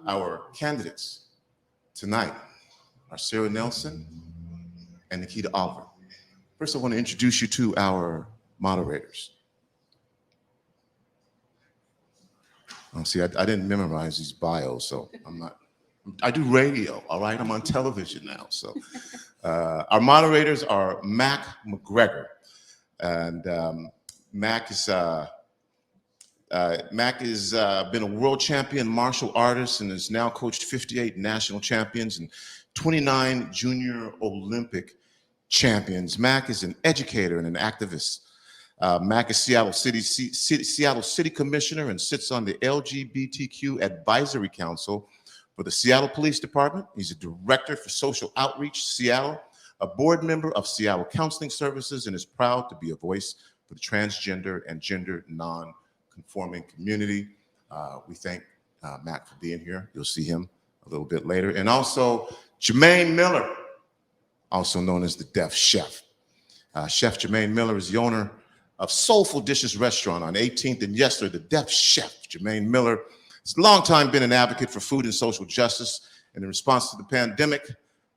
Our candidates tonight are Sara Nelson and Nikkita Oliver. First, I want to introduce you to our moderators. Oh, see, I didn't memorize these bios, so I do radio, all right? I'm on television now, so. Our moderators are Mac McGregor, and Mac has been a world champion martial artist and has now coached 58 national champions and 29 junior Olympic champions. Mac is an educator and an activist. Mac is Seattle City Commissioner and sits on the LGBTQ Advisory Council for the Seattle Police Department. He's a director for social outreach, Seattle, a board member of Seattle Counseling Services, and is proud to be a voice for the transgender and gender non-conforming community. We thank Mac for being here. You'll see him a little bit later. And also Jermaine Miller, also known as the Deaf Chef. Chef Jermaine Miller is the owner of Soulful Dishes Restaurant on 18th and Yesler, the Deaf Chef. Jermaine Miller has a long time been an advocate for food and social justice, and in response to the pandemic,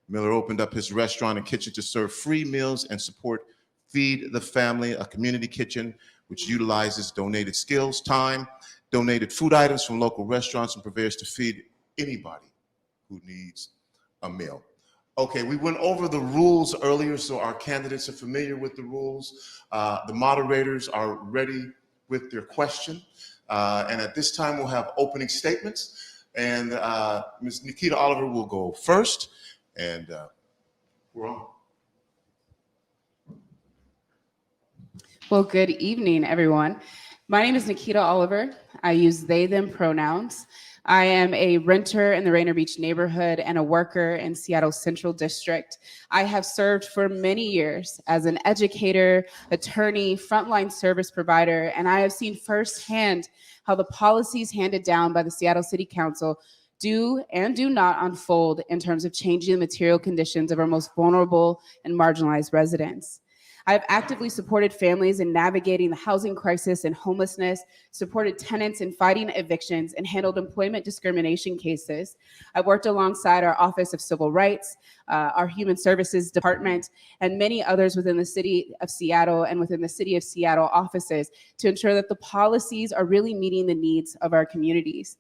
Miller opened up his restaurant and kitchen to serve free meals and support Feed the Family, a community kitchen which utilizes donated skills, time, donated food items from local restaurants, and prepares to feed anybody who needs a meal. Okay, we went over the rules earlier, so our candidates are familiar with the rules. The moderators are ready with their question. And at this time, we'll have opening statements. And Ms. Nikkita Oliver will go first. And we're on. Well, good evening, everyone. My name is Nikkita Oliver. I use they, them pronouns. I am a renter in the Rainier Beach neighborhood and a worker in Seattle Central District. I have served for many years as an educator, attorney, frontline service provider, and I have seen firsthand how the policies handed down by the Seattle City Council do and do not unfold in terms of changing the material conditions of our most vulnerable and marginalized residents. I've actively supported families in navigating the housing crisis and homelessness, supported tenants in fighting evictions, and handled employment discrimination cases. I've worked alongside our Office of Civil Rights, our Human Services Department, and many others within the City of Seattle and within the City of Seattle offices to ensure that the policies are really meeting the needs of our communities.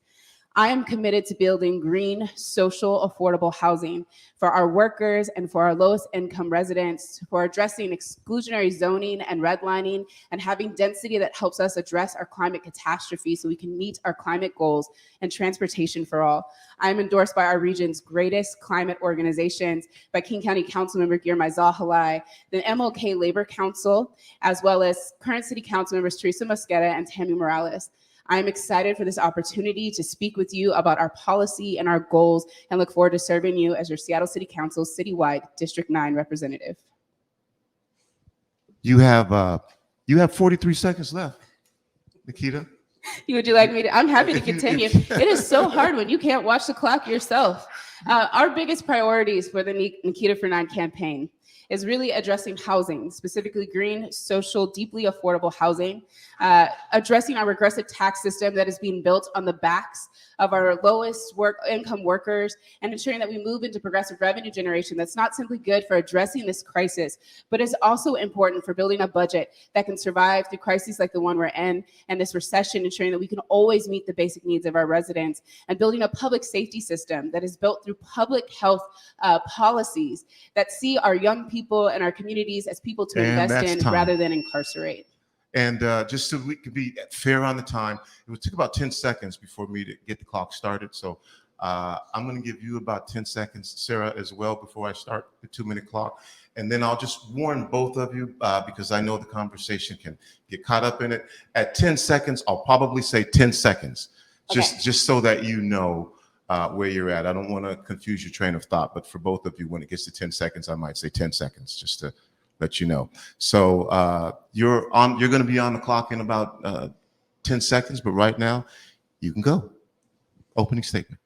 I am committed to building green, social, affordable housing for our workers and for our lowest income residents, for addressing exclusionary zoning and redlining, and having density that helps us address our climate catastrophe so we can meet our climate goals, and transportation for all. I am endorsed by our region's greatest climate organizations, by King County Councilmember Girmay Zahalai, the MLK Labor Council, as well as current City Council members Teresa Mosqueda and Tammy Morales. I am excited for this opportunity to speak with you about our policy and our goals, and look forward to serving you as your Seattle City Council Citywide District 9 representative. You have 43 seconds left, Nikkita. Would you like me to? I'm happy to continue. It is so hard when you can't watch the clock yourself. Our biggest priorities for the Nikkita for 9 campaign is really addressing housing, specifically green, social, deeply affordable housing, addressing our regressive tax system that is being built on the backs of our lowest income workers, and ensuring that we move into progressive revenue generation that's not simply good for addressing this crisis, but is also important for building a budget that can survive through crises like the one we're in and this recession, ensuring that we can always meet the basic needs of our residents, and building a public safety system that is built through public health policies that see our young people and our communities as people to invest in rather than incarcerate. And just so we could be fair on the time, it would take about 10 seconds before me to get the clock started. So I'm going to give you about 10 seconds, Sara, as well, before I start the 2-minute clock. And then I'll just warn both of you, because I know the conversation can get caught up in it. At 10 seconds, I'll probably say 10 seconds, just so that you know where you're at. I don't want to confuse your train of thought, but for both of you, when it gets to 10 seconds, I might say 10 seconds, just to let you know. So you're going to be on the clock in about 10 seconds, but right now you can go. Opening statement.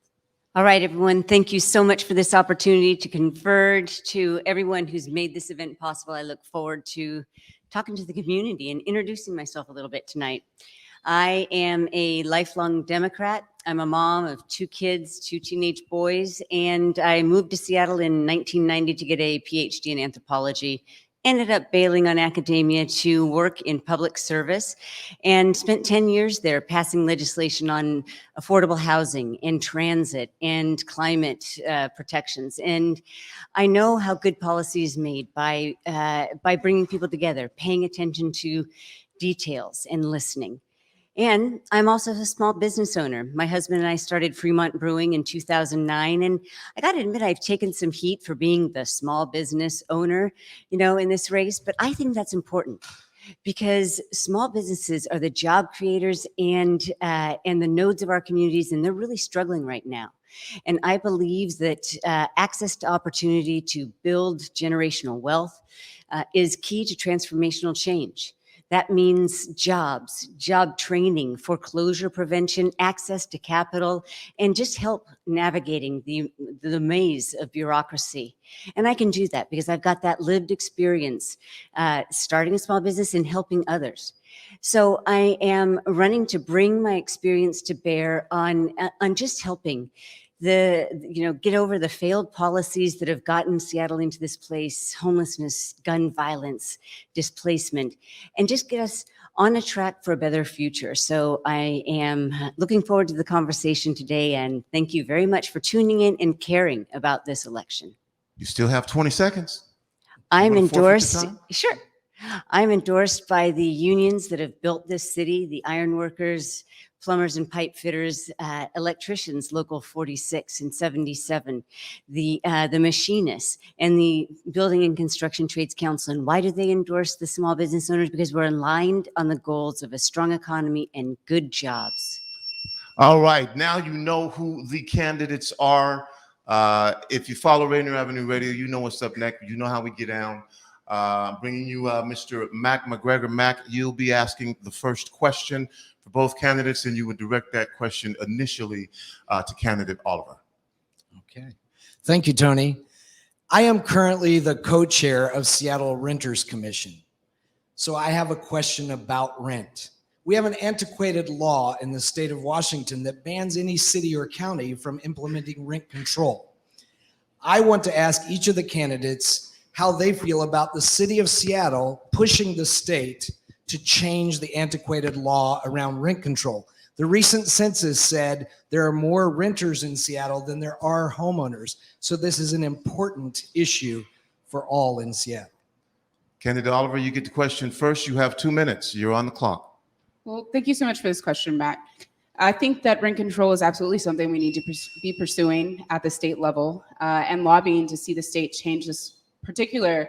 All right, everyone. Thank you so much for this opportunity to converge. To everyone who's made this event possible, I look forward to talking to the community and introducing myself a little bit tonight. I am a lifelong Democrat. I'm a mom of 2 kids, 2 teenage boys, and I moved to Seattle in 1990 to get a PhD in anthropology. Ended up bailing on academia to work in public service and spent 10 years there passing legislation on affordable housing and transit and climate protections. And I know how good policy is made by bringing people together, paying attention to details and listening. And I'm also a small business owner. My husband and I started Fremont Brewing in 2009. And I got to admit, I've taken some heat for being the small business owner, in this race. But I think that's important because small businesses are the job creators and the nodes of our communities. And they're really struggling right now. And I believe that access to opportunity to build generational wealth is key to transformational change. That means jobs, job training, foreclosure prevention, access to capital, and just help navigating the maze of bureaucracy. And I can do that because I've got that lived experience starting a small business and helping others. So I am running to bring my experience to bear on just helping get over the failed policies that have gotten Seattle into this place, homelessness, gun violence, displacement, and just get us on a track for a better future. So I am looking forward to the conversation today, and thank you very much for tuning in and caring about this election. You still have 20 seconds. I'm wanna forfeit your endorsed. time? Sure. I'm endorsed by the unions that have built this city, the ironworkers, plumbers and pipe fitters, electricians, Local 46 and 77, the machinists, and the Building and Construction Trades Council. And why do they endorse the small business owners? Because we're aligned on the goals of a strong economy and good jobs. All right, now you know who the candidates are. If you follow Rainier Avenue Radio, you know what's up next. You know how we get down. Bringing you Mr. Mac McGregor. Mac, you'll be asking the first question for both candidates, and you would direct that question initially to candidate Oliver. Okay. Thank you, Tony. I am currently the co-chair of Seattle Renters Commission. So I have a question about rent. We have an antiquated law in the state of Washington that bans any city or county from implementing rent control. I want to ask each of the candidates how they feel about the city of Seattle pushing the state to change the antiquated law around rent control. The recent census said there are more renters in Seattle than there are homeowners. So this is an important issue for all in Seattle. Candidate Oliver, you get the question first. You have 2 minutes. You're on the clock. Well, thank you so much for this question, Matt. I think that rent control is absolutely something we need to be pursuing at the state level and lobbying to see the state change this particular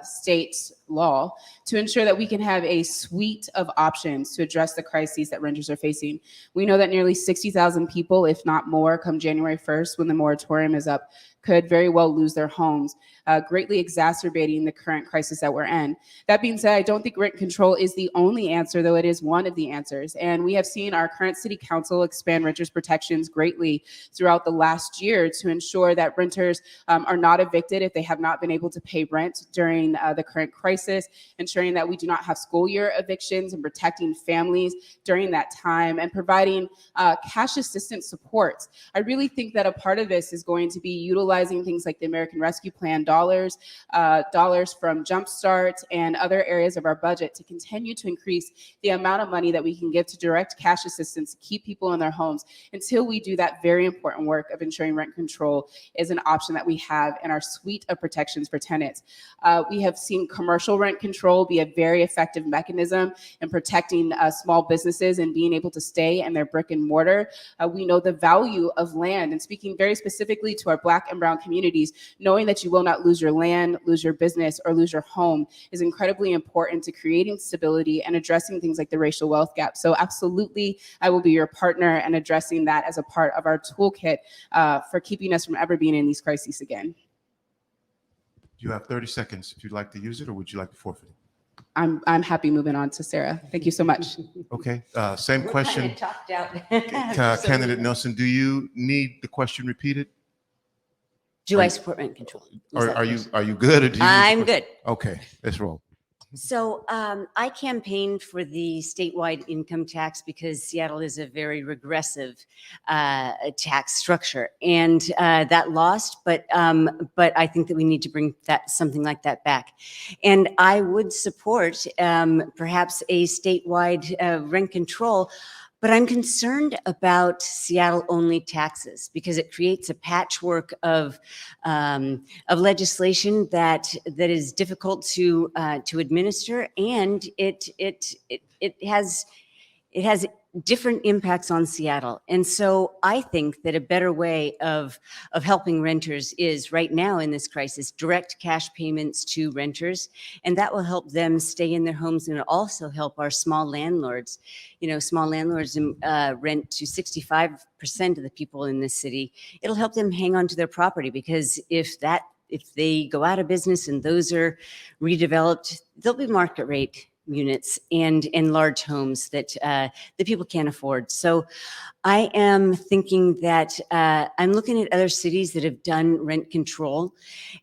state law to ensure that we can have a suite of options to address the crises that renters are facing. We know that nearly 60,000 people, if not more, come January 1st when the moratorium is up, could very well lose their homes, greatly exacerbating the current crisis that we're in. That being said, I don't think rent control is the only answer, though it is one of the answers. And we have seen our current city council expand renters' protections greatly throughout the last year to ensure that renters are not evicted if they have not been able to pay rent during the current crisis, ensuring that we do not have school year evictions and protecting families during that time, and providing cash assistance supports. I really think that a part of this is going to be utilizing things like the American Rescue Plan dollars from Jumpstart and other areas of our budget to continue to increase the amount of money that we can give to direct cash assistance to keep people in their homes until we do that very important work of ensuring rent control is an option that we have in our suite of protections for tenants. We have seen commercial rent control be a very effective mechanism in protecting small businesses and being able to stay in their brick and mortar. We know the value of land, and speaking very specifically to our Black and Brown communities, knowing that you will not lose your land, lose your business, or lose your home is incredibly important to creating stability and addressing things like the racial wealth gap. So absolutely, I will be your partner in addressing that as a part of our toolkit for keeping us from ever being in these crises again. You have 30 seconds if you'd like to use it, or would you like to forfeit it? I'm happy moving on to Sarah. Thank you so much. Okay, same We're question. kinda talked out. Candidate Nelson, do you need the question repeated? Do I support rent control? Or are you good? Or do you I'm good. Okay, let's roll. So I campaigned for the statewide income tax because Seattle is a very regressive tax structure, and that lost. But I think that we need to bring something like that back, and I would support perhaps a statewide rent control. But I'm concerned about Seattle-only taxes because it creates a patchwork of legislation that is difficult to administer, and it has different impacts on Seattle. And so I think that a better way of helping renters is right now in this crisis, direct cash payments to renters, and that will help them stay in their homes, and it'll also help our small landlords. You know, small landlords rent to 65% of the people in this city. It'll help them hang on to their property, because if they go out of business and those are redeveloped, they'll be market rate units and large homes that people can't afford. So I am thinking that I'm looking at other cities that have done rent control,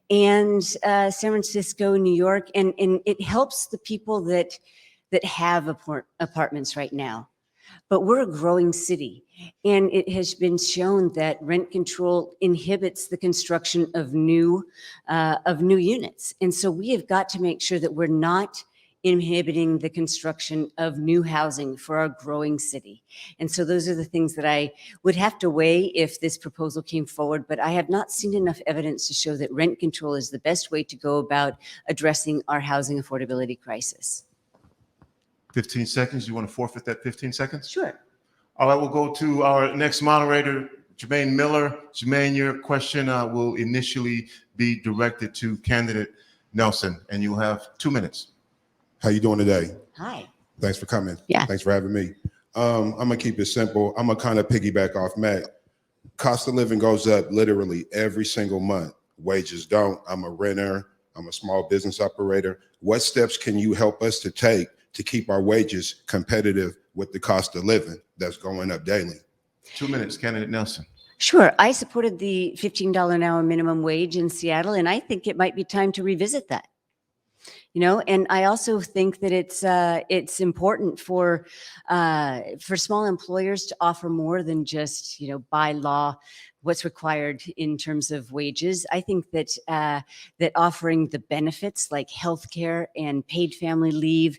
and San Francisco, New York, and it helps the people that have apartments right now. But we're a growing city, and it has been shown that rent control inhibits the construction of new units. And so we have got to make sure that we're not inhibiting the construction of new housing for our growing city. And so those are the things that I would have to weigh if this proposal came forward, but I have not seen enough evidence to show that rent control is the best way to go about addressing our housing affordability crisis. 15 seconds. You want to forfeit that 15 seconds? Sure. All right, we'll go to our next moderator, Jermaine Miller. Jermaine, your question will initially be directed to candidate Nelson, and you'll have 2 minutes. How you doing today? Hi. Thanks for coming. Yeah. Thanks for having me. I'm gonna keep it simple. I'm gonna kind of piggyback off Matt. Cost of living goes up literally every single month. Wages don't. I'm a renter. I'm a small business operator. What steps can you help us to take to keep our wages competitive with the cost of living that's going up daily? 2 minutes, candidate Nelson. Sure. I supported the $15 an hour minimum wage in Seattle, and I think it might be time to revisit that. You know, and I also think that it's important for small employers to offer more than just, you know, by law what's required in terms of wages. I think that that offering the benefits like healthcare and paid family leave,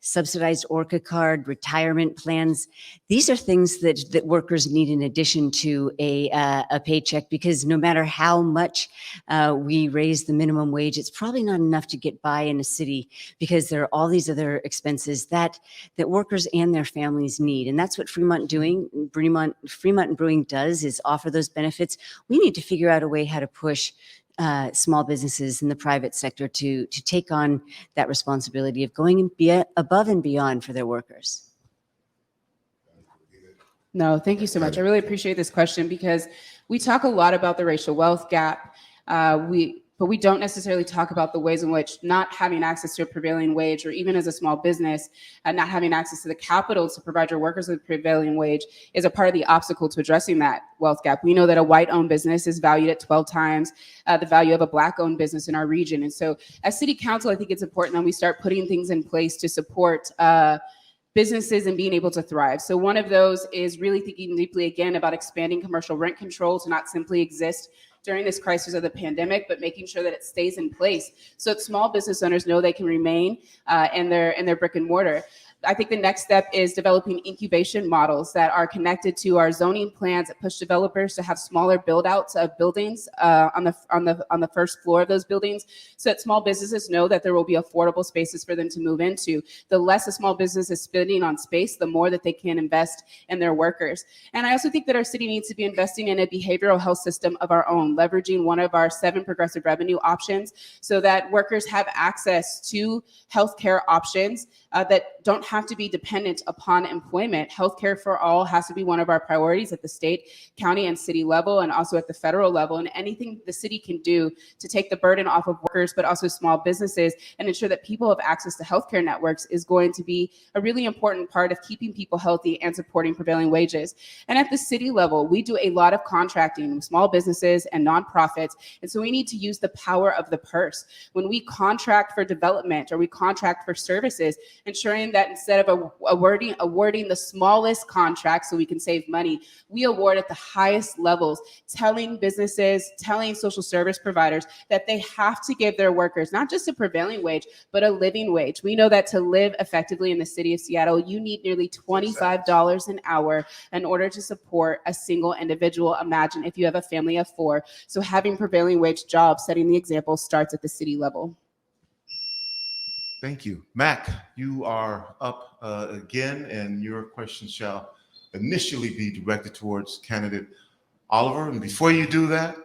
subsidized Orca card, retirement plans. These are things that workers need in addition to a paycheck, because no matter how much we raise the minimum wage, it's probably not enough to get by in a city, because there are all these other expenses that workers and their families need. And that's what Fremont and Brewing does, is offer those benefits. We need to figure out a way how to push small businesses in the private sector to take on that responsibility of going above and beyond for their workers. No, thank you so much. I really appreciate this question, because we talk a lot about the racial wealth gap. But we don't necessarily talk about the ways in which not having access to a prevailing wage, or even as a small business, not having access to the capital to provide your workers with a prevailing wage, is a part of the obstacle to addressing that wealth gap. We know that a white-owned business is valued at 12 times the value of a Black-owned business in our region. And so as City Council, I think it's important that we start putting things in place to support businesses and being able to thrive. So one of those is really thinking deeply again about expanding commercial rent control to not simply exist during this crisis of the pandemic, but making sure that it stays in place so that small business owners know they can remain in their brick and mortar. I think the next step is developing incubation models that are connected to our zoning plans that push developers to have smaller build outs of buildings on the first floor of those buildings, so that small businesses know that there will be affordable spaces for them to move into. The less a small business is spending on space, the more that they can invest in their workers. And I also think that our city needs to be investing in a behavioral health system of our own, leveraging one of our 7 progressive revenue options so that workers have access to healthcare options that don't have to be dependent upon employment. Healthcare for all has to be one of our priorities at the state, county, and city level, and also at the federal level. And anything the city can do to take the burden off of workers, but also small businesses, and ensure that people have access to healthcare networks is going to be a really important part of keeping people healthy and supporting prevailing wages. And at the city level, we do a lot of contracting with small businesses and nonprofits. And so we need to use the power of the purse. When we contract for development or we contract for services, ensuring that instead of awarding the smallest contract so we can save money, we award at the highest levels, telling businesses, telling social service providers that they have to give their workers not just a prevailing wage, but a living wage. We know that to live effectively in the city of Seattle, you need nearly $25 an hour in order to support a single individual. Imagine if you have a family of 4. So having prevailing wage jobs, setting the example, starts at the city level. Thank you. Mac, you are up again, and your question shall initially be directed towards candidate Oliver. And before you do that,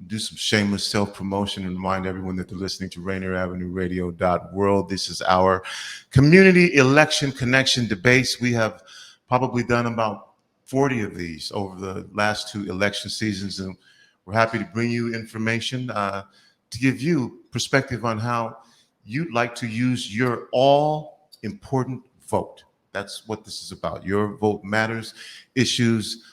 do some shameless self-promotion and remind everyone that they're listening to Rainier Avenue Radio.world. This is our community election connection debates. We have probably done about 40 of these over the last 2 election seasons, and we're happy to bring you information to give you perspective on how you'd like to use your all-important vote. That's what this is about. Your vote matters. Issues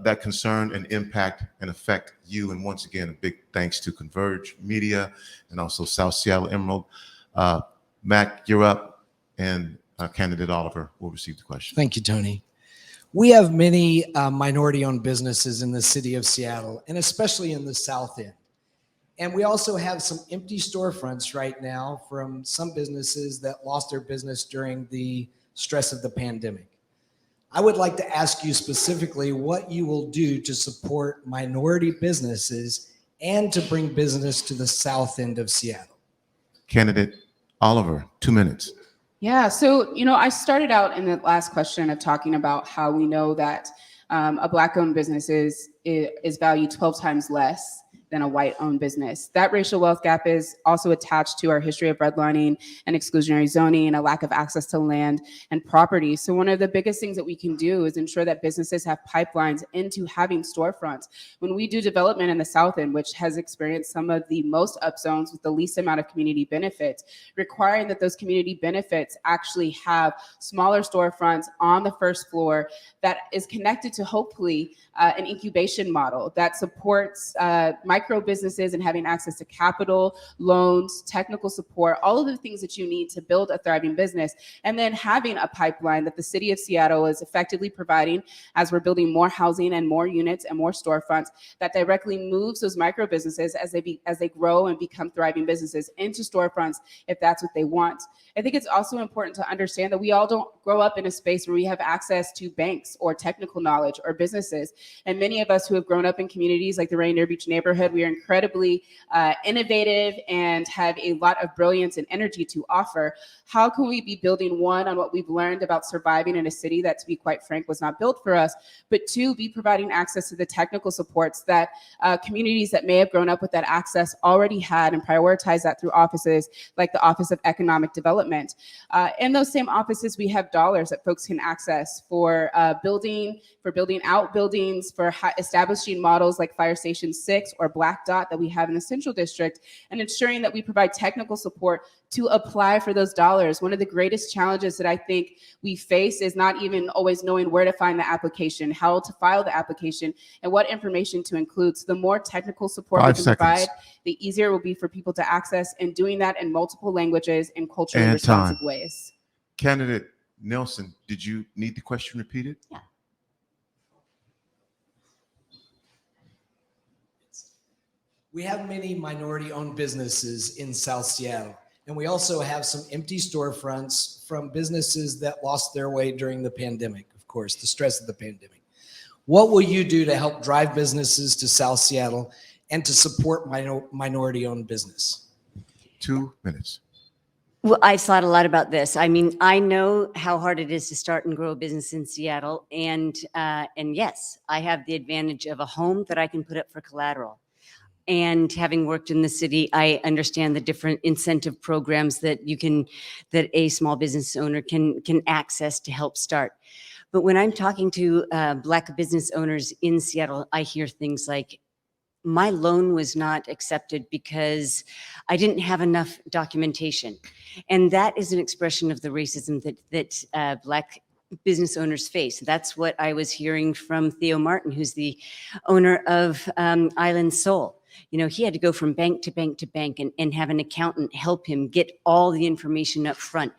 that concern and impact and affect you. And once again, a big thanks to Converge Media and also South Seattle Emerald. Mac, you're up, and candidate Oliver will receive the question. Thank you, Tony. We have many minority-owned businesses in the city of Seattle, and especially in the South End. And we also have some empty storefronts right now from some businesses that lost their business during the stress of the pandemic. I would like to ask you specifically what you will do to support minority businesses and to bring business to the South End of Seattle. Candidate Oliver, 2 minutes. Yeah, so, I started out in the last question of talking about how we know that a Black-owned business is valued 12 times less than a white-owned business. That racial wealth gap is also attached to our history of redlining and exclusionary zoning and a lack of access to land and property. So one of the biggest things that we can do is ensure that businesses have pipelines into having storefronts. When we do development in the South End, which has experienced some of the most upzones with the least amount of community benefits, requiring that those community benefits actually have smaller storefronts on the first floor that is connected to hopefully an incubation model that supports micro businesses and having access to capital, loans, technical support, all of the things that you need to build a thriving business, and then having a pipeline that the city of Seattle is effectively providing as we're building more housing and more units and more storefronts that directly moves those micro businesses as they grow and become thriving businesses into storefronts if that's what they want. I think it's also important to understand that we all don't grow up in a space where we have access to banks or technical knowledge or businesses. And many of us who have grown up in communities like the Rainier Beach neighborhood, we are incredibly innovative and have a lot of brilliance and energy to offer. How can we be building, one, on what we've learned about surviving in a city that, to be quite frank, was not built for us, but 2, be providing access to the technical supports that communities that may have grown up with that access already had, and prioritize that through offices like the Office of Economic Development. In those same offices, we have dollars that folks can access for building out buildings, for establishing models like Fire Station 6 or Black Dot that we have in the Central District, and ensuring that we provide technical support to apply for those dollars. One of the greatest challenges that I think we face is not even always knowing where to find the application, how to file the application, and what information to include. So the more technical support we can provide, the easier it will be for people to access, and doing that in multiple languages in culturally responsive ways. Candidate Nelson, did you need the question repeated? Yeah. We have many minority-owned businesses in South Seattle, and we also have some empty storefronts from businesses that lost their way during the pandemic, of course, the stress of the pandemic. What will you do to help drive businesses to South Seattle and to support minority-owned business? 2 minutes. Well, I've thought a lot about this. I mean, I know how hard it is to start and grow a business in Seattle. And yes, I have the advantage of a home that I can put up for collateral. And having worked in the city, I understand the different incentive programs that that a small business owner can access to help start. But when I'm talking to Black business owners in Seattle, I hear things like, my loan was not accepted because I didn't have enough documentation. And that is an expression of the racism that Black business owners face. That's what I was hearing from Theo Martin, who's the owner of Island Soul. You know, he had to go from bank to bank to bank and have an accountant help him get all the information up front.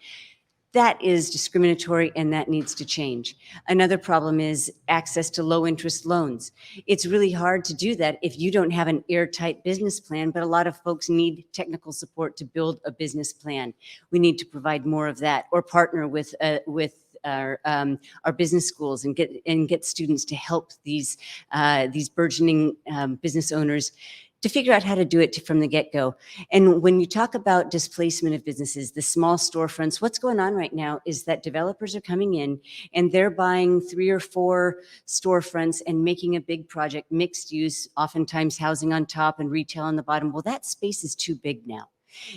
That is discriminatory, and that needs to change. Another problem is access to low interest loans. It's really hard to do that if you don't have an airtight business plan, but a lot of folks need technical support to build a business plan. We need to provide more of that, or partner with our business schools and get students to help these burgeoning business owners to figure out how to do it from the get-go. And when you talk about displacement of businesses, the small storefronts, what's going on right now is that developers are coming in and they're buying 3 or 4 storefronts and making a big project, mixed use, oftentimes housing on top and retail on the bottom. Well, that space is too big now.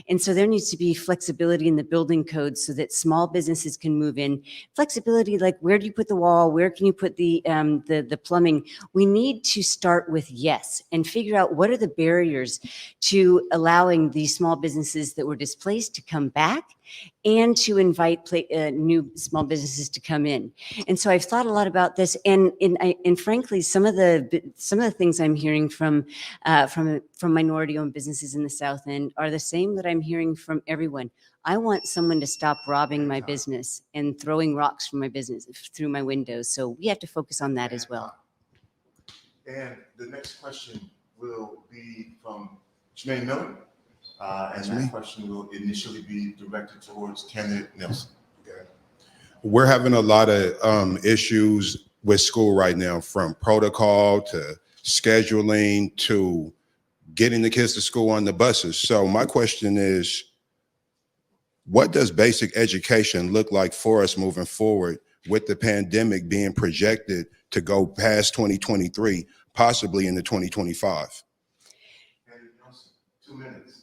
And so there needs to be flexibility in the building code so that small businesses can move in. Flexibility, like where do you put the wall? Where can you put the plumbing? We need to start with yes and figure out what are the barriers to allowing these small businesses that were displaced to come back and to invite new small businesses to come in. And so I've thought a lot about this, and frankly, some of the things I'm hearing from minority-owned businesses in the South End are the same that I'm hearing from everyone. I want someone to stop robbing my business and throwing rocks from my business through my windows. So we have to focus on that as well. And the next question will be from Jermaine Miller. And that question will initially be directed towards candidate Nelson. Okay. We're having a lot of issues with school right now, from protocol to scheduling to getting the kids to school on the buses. So my question is, what does basic education look like for us moving forward with the pandemic being projected to go past 2023, possibly into 2025? Candidate Nelson, 2 minutes.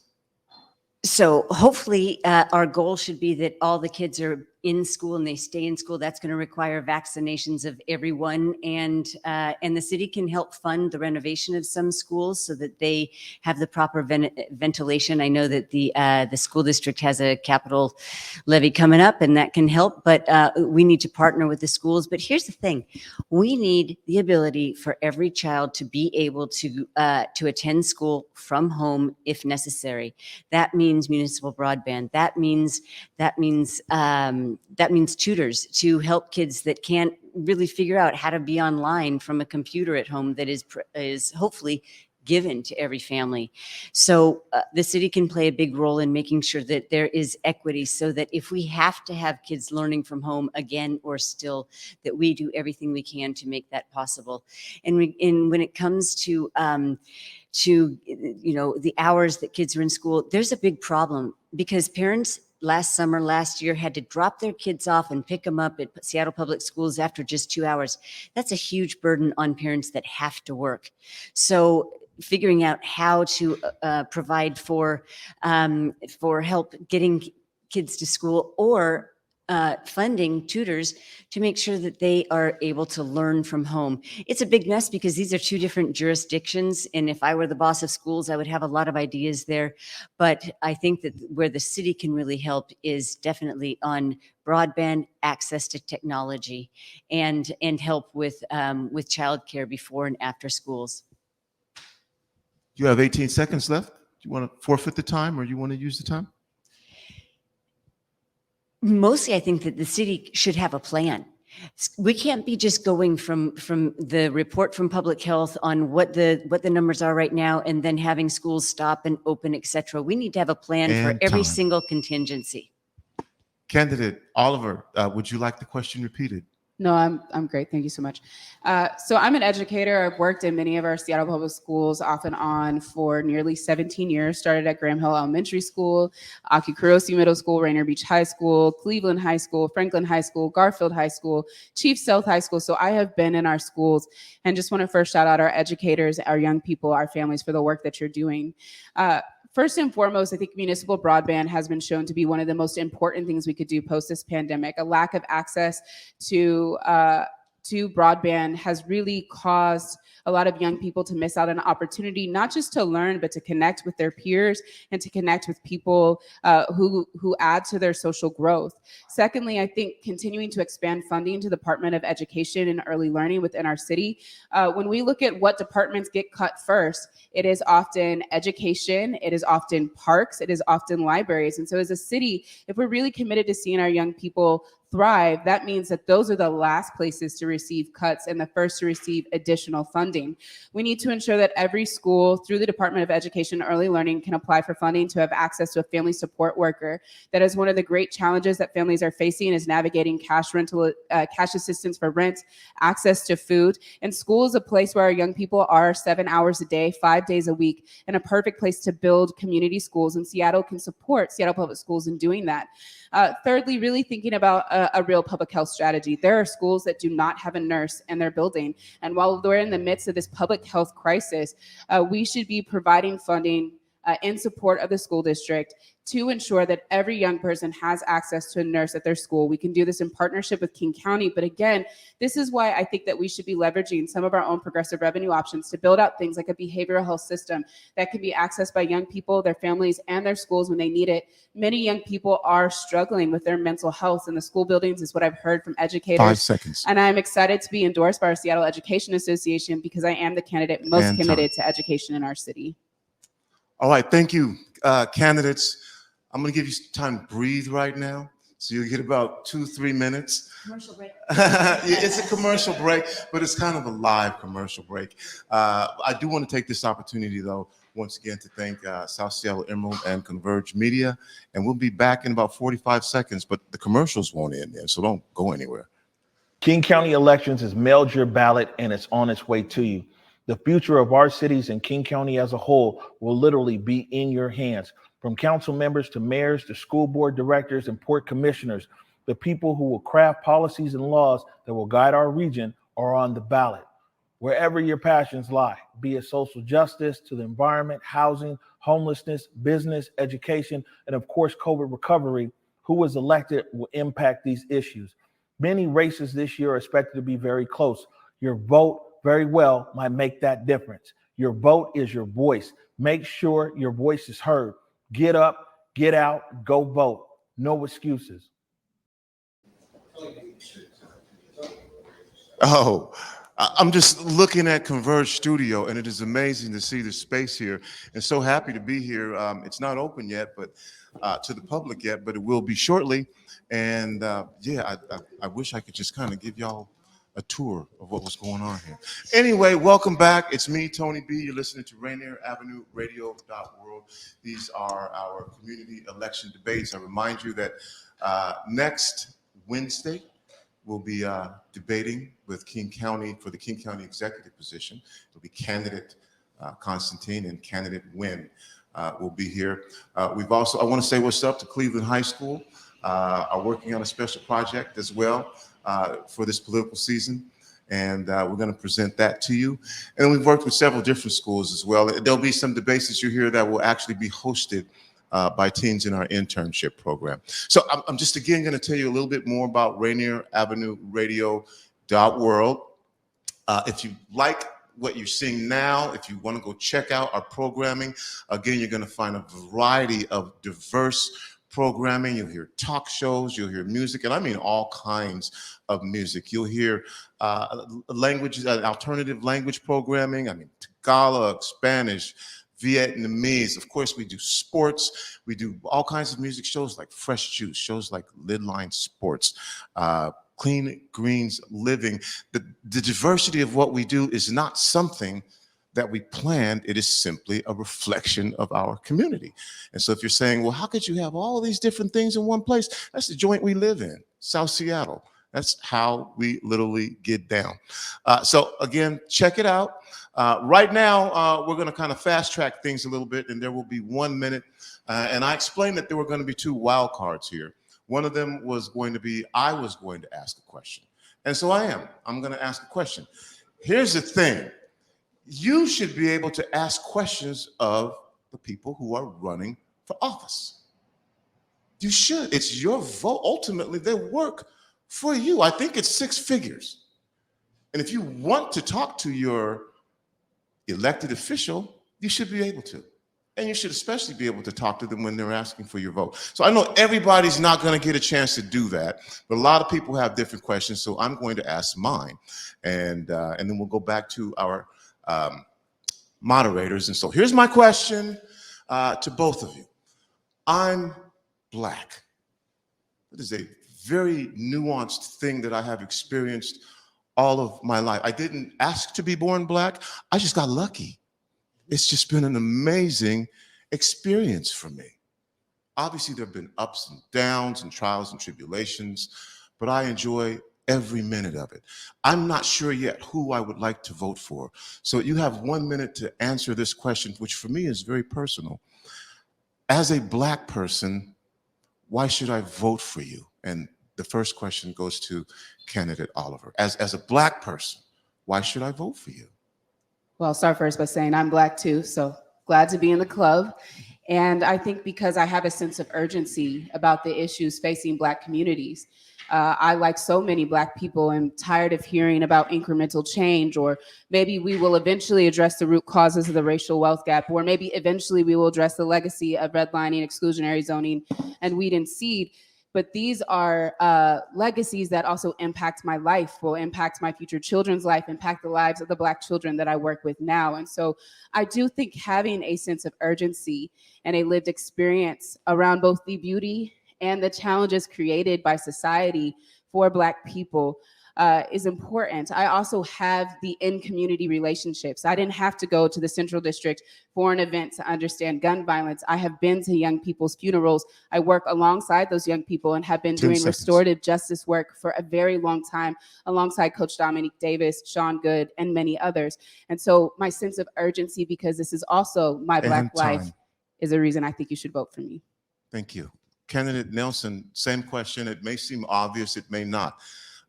So hopefully our goal should be that all the kids are in school and they stay in school. That's going to require vaccinations of everyone, and the city can help fund the renovation of some schools so that they have the proper ventilation. I know that the school district has a capital levy coming up, and that can help. But we need to partner with the schools. But here's the thing: we need the ability for every child to be able to attend school from home if necessary. That means municipal broadband. That means tutors to help kids that can't really figure out how to be online from a computer at home that is hopefully given to every family. So the city can play a big role in making sure that there is equity, so that if we have to have kids learning from home again or still, that we do everything we can to make that possible. And when it comes to the hours that kids are in school, there's a big problem because parents last year had to drop their kids off and pick them up at Seattle Public Schools after just 2 hours. That's a huge burden on parents that have to work. So figuring out how to provide for help getting kids to school, or funding tutors to make sure that they are able to learn from home. It's a big mess because these are 2 different jurisdictions. And if I were the boss of schools, I would have a lot of ideas there. But I think that where the city can really help is definitely on broadband, access to technology, and help with childcare before and after schools. You have 18 seconds left. Do you want to forfeit the time, or you want to use the time? Mostly, I think that the city should have a plan. We can't be just going from the report from public health on what the numbers are right now and then having schools stop and open, et cetera. We need to have a plan for every single contingency. Candidate Oliver, would you like the question repeated? No, I'm great. Thank you so much. So I'm an educator. I've worked in many of our Seattle public schools off and on for nearly 17 years. Started at Graham Hill Elementary School, Aki-Kurosi Middle School, Rainier Beach High School, Cleveland High School, Franklin High School, Garfield High School, Chief South High School. So I have been in our schools, and just want to first shout out our educators, our young people, our families for the work that you're doing. First and foremost, I think municipal broadband has been shown to be one of the most important things we could do post this pandemic. A lack of access to broadband has really caused a lot of young people to miss out on an opportunity, not just to learn, but to connect with their peers and to connect with people who add to their social growth. Secondly, I think continuing to expand funding to the Department of Education and Early Learning within our city. When we look at what departments get cut first, it is often education, it is often parks, it is often libraries. And so as a city, if we're really committed to seeing our young people thrive, that means that those are the last places to receive cuts and the first to receive additional funding. We need to ensure that every school through the Department of Education and Early Learning can apply for funding to have access to a family support worker. That is one of the great challenges that families are facing, is navigating cash assistance for rent, access to food. And school is a place where our young people are 7 hours a day, 5 days a week, and a perfect place to build community schools. And Seattle can support Seattle Public Schools in doing that. Thirdly, really thinking about a real public health strategy. There are schools that do not have a nurse in their building. And while we're in the midst of this public health crisis, we should be providing funding in support of the school district to ensure that every young person has access to a nurse at their school. We can do this in partnership with King County. But again, this is why I think that we should be leveraging some of our own progressive revenue options to build out things like a behavioral health system that can be accessed by young people, their families, and their schools when they need it. Many young people are struggling with their mental health in the school buildings, is what I've heard from educators. 5 seconds. And I'm excited to be endorsed by our Seattle Education Association because I am the candidate most committed to education in our city. All right, thank you, candidates. I'm going to give you some time to breathe right now. So you'll get about 2-3 minutes. Commercial break. It's a commercial break, but it's kind of a live commercial break. I do want to take this opportunity, though, once again to thank South Seattle Emerald and Converge Media. And we'll be back in about 45 seconds, but the commercials won't end there, so don't go anywhere. King County Elections has mailed your ballot and it's on its way to you. The future of our cities and King County as a whole will literally be in your hands. From council members to mayors to school board directors and port commissioners, the people who will craft policies and laws that will guide our region are on the ballot. Wherever your passions lie, be it social justice to the environment, housing, homelessness, business, education, and of course, COVID recovery, who is elected will impact these issues. Many races this year are expected to be very close. Your vote very well might make that difference. Your vote is your voice. Make sure your voice is heard. Get up, get out, go vote. No excuses. Oh, I'm just looking at Converge Studio, and it is amazing to see the space here. And so happy to be here. It's not open yet, but to the public yet, but it will be shortly. And yeah, I wish I could just kind of give y'all a tour of what was going on here. Anyway, welcome back. It's me, Tony B. You're listening to Rainier Avenue Radio.world. These are our community election debates. I remind you that next Wednesday, we'll be debating with King County for the King County executive position. It'll be candidate Constantine and candidate Wynn will be here. I want to say what's up to Cleveland High School, are working on a special project as well for this political season. And we're going to present that to you. And we've worked with several different schools as well. There'll be some debates that you hear that will actually be hosted by teens in our internship program. So I'm just again going to tell you a little bit more about Rainier Avenue Radio.world. If you like what you're seeing now, if you want to go check out our programming, again, you're going to find a variety of diverse programming. You'll hear talk shows, you'll hear music, and I mean all kinds of music. You'll hear alternative language programming. I mean Tagalog, Spanish, Vietnamese. Of course, we do sports. We do all kinds of music shows like Fresh Juice, shows like Lidline Sports, Clean Greens Living. The diversity of what we do is not something that we planned. It is simply a reflection of our community. And so if you're saying, well, how could you have all these different things in one place? That's the joint we live in, South Seattle. That's how we literally get down. So again, check it out. Right now, we're going to kind of fast track things a little bit, and there will be 1 minute. And I explained that there were going to be 2 wild cards here. One of them was going to be, I was going to ask a question. And so I am. I'm going to ask a question. Here's the thing. You should be able to ask questions of the people who are running for office. You should. It's your vote. Ultimately, they work for you. I think it's 6 figures. And if you want to talk to your elected official, you should be able to. And you should especially be able to talk to them when they're asking for your vote. So I know everybody's not going to get a chance to do that, but a lot of people have different questions. So I'm going to ask mine, and then we'll go back to our moderators. And so here's my question to both of you. I'm Black. It is a very nuanced thing that I have experienced all of my life. I didn't ask to be born Black. I just got lucky. It's just been an amazing experience for me. Obviously, there have been ups and downs and trials and tribulations, but I enjoy every minute of it. I'm not sure yet who I would like to vote for. So you have 1 minute to answer this question, which for me is very personal. As a Black person, why should I vote for you? And the first question goes to candidate Oliver. As a Black person, why should I vote for you? Well, I'll start first by saying I'm Black too, so glad to be in the club. And I think because I have a sense of urgency about the issues facing Black communities. I, like so many Black people, am tired of hearing about incremental change, or maybe we will eventually address the root causes of the racial wealth gap, or maybe eventually we will address the legacy of redlining, exclusionary zoning, and weed and seed. But these are legacies that also impact my life, will impact my future children's life, impact the lives of the Black children that I work with now. And so I do think having a sense of urgency and a lived experience around both the beauty and the challenges created by society for Black people is important. I also have the in-community relationships. I didn't have to go to the Central District for an event to understand gun violence. I have been to young people's funerals. I work alongside those young people and have been doing restorative justice work for a very long time, alongside Coach Dominique Davis, Sean Good, and many others. And so my sense of urgency, because this is also my Black life, is a reason I think you should vote for me. Thank you. Candidate Nelson, same question. It may seem obvious, it may not.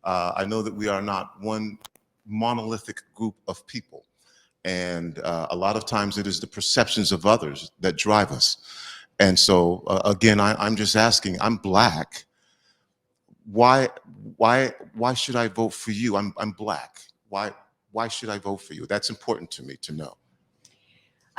I know that we are not one monolithic group of people. And a lot of times it is the perceptions of others that drive us. And so, again, I'm just asking, I'm Black. Why should I vote for you? I'm Black. Why should I vote for you? That's important to me to know.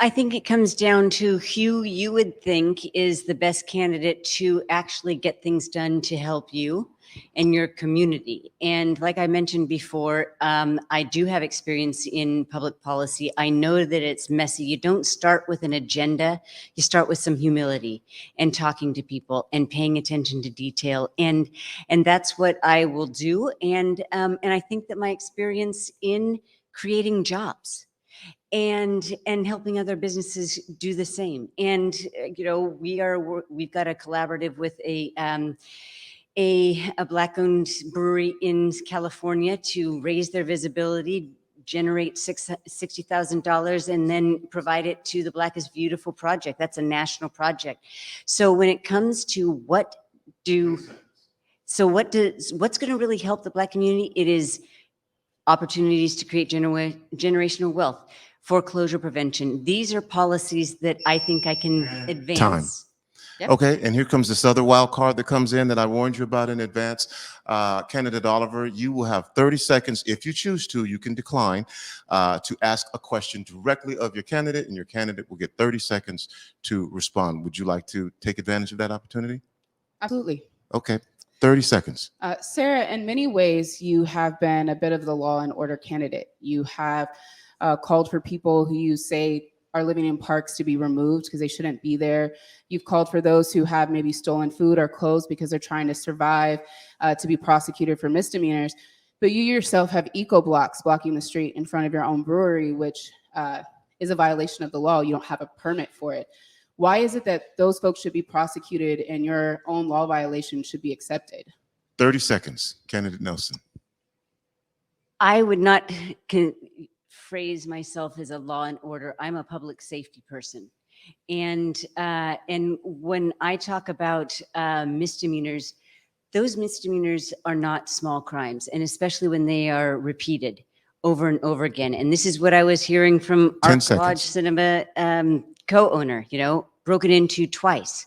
I think it comes down to who you would think is the best candidate to actually get things done to help you and your community. And like I mentioned before, I do have experience in public policy. I know that it's messy. You don't start with an agenda. You start with some humility and talking to people and paying attention to detail. And that's what I will do. And I think that my experience in creating jobs and helping other businesses do the same. And we've got a collaborative with a Black-owned brewery in California to raise their visibility, generate $60,000, and then provide it to the Black is Beautiful project. That's a national project. So when it comes to what's going to really help the Black community, it is opportunities to create generational wealth, foreclosure prevention. These are policies that I think I can advance. Time. Yep. Okay, and here comes this other wild card that comes in that I warned you about in advance. Candidate Oliver, you will have 30 seconds. If you choose to, you can decline to ask a question directly of your candidate, and your candidate will get 30 seconds to respond. Would you like to take advantage of that opportunity? Absolutely. Okay, 30 seconds. Sarah, in many ways, you have been a bit of the law and order candidate. You have called for people who you say are living in parks to be removed because they shouldn't be there. You've called for those who have maybe stolen food or clothes because they're trying to survive to be prosecuted for misdemeanors. But you yourself have eco blocks blocking the street in front of your own brewery, which is a violation of the law. You don't have a permit for it. Why is it that those folks should be prosecuted and your own law violation should be accepted? 30 seconds. Candidate Nelson. I would not phrase myself as a law and order. I'm a public safety person. And when I talk about misdemeanors, those misdemeanors are not small crimes, and especially when they are repeated over and over again. And this is what I was hearing from our 10 seconds. Lodge Cinema co-owner, broken into twice.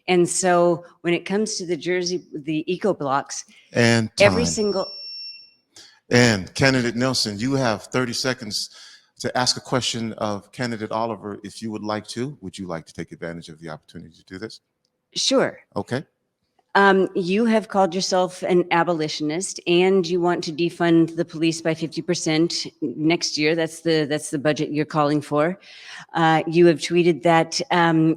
And so when it comes to the eco blocks, And every time. single... And Candidate Nelson, you have 30 seconds to ask a question of Candidate Oliver if you would like to. Would you like to take advantage of the opportunity to do this? Sure. Okay. You have called yourself an abolitionist, and you want to defund the police by 50% next year. That's the budget you're calling for. You have tweeted that